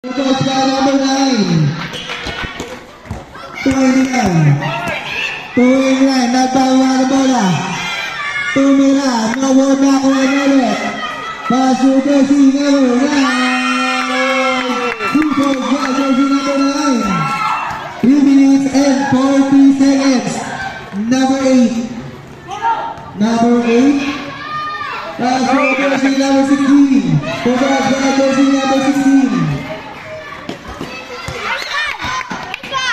Focus by number 9. 29. 29. Nagbawa ng bola. Tumira. Naward na ako ang ulit. Pasuko si number 9. Focus by jersey number 9. 3 minutes and 40 seconds. Number 8. Number 8. Pasuko si number 16. Focus by jersey number 16.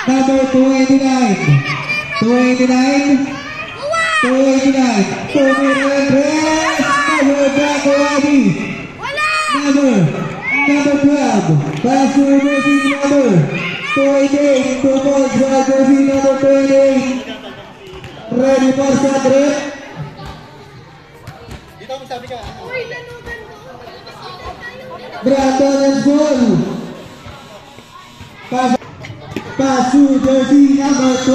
Number 29. 29. 29. Tumira press. Number back already. Number 12. Pasuko si number 28. Focus by jersey number 28. Ready for shot rip. Dito mo sabi ka. Brandon and goal. Pasu jersey number 29.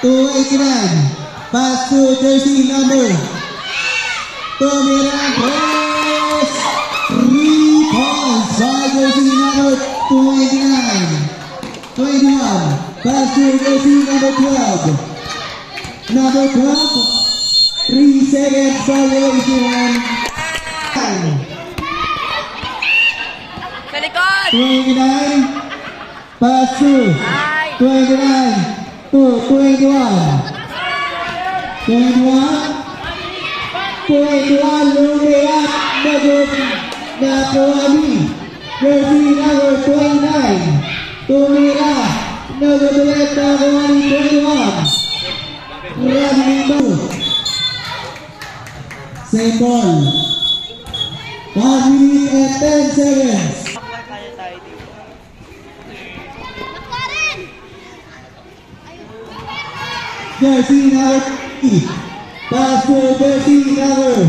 289. Pasu jersey number. Tumira press. 3 points by jersey number 29. 21. Pasu jersey number 12. Number 12. 3 seconds violation. Sa likod! 29. Pasu. 29. To 21. 21. 21. Lumiat. Nagod na Kuwani. Jersey number 29. Tumira. Nagod ulit na Kuwani 21. Running move. Same ball. 1 minute and 10 seconds. Jersey number 3. Pass to jersey number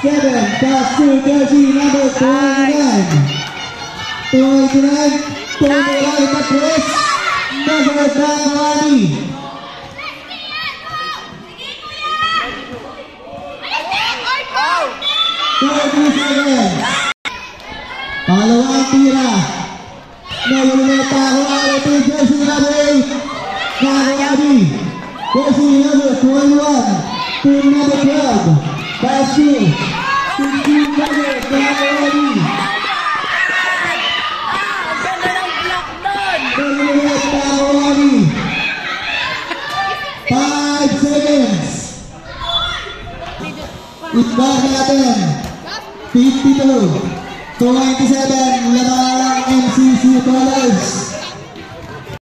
7. Pass to jersey number 29. 29. Tumira ita press. Number 9. 30 seconds. Pangalawang tira. Nagulita ako ang ating jersey number 8. Nakakadi. Jersey number 21. Team number 12. Pass to. Team number Nakakadi. Ganda ng block doon! Nagulita ako ang 5 seconds. Ibar natin. 52. 27. Laban MCC Colors.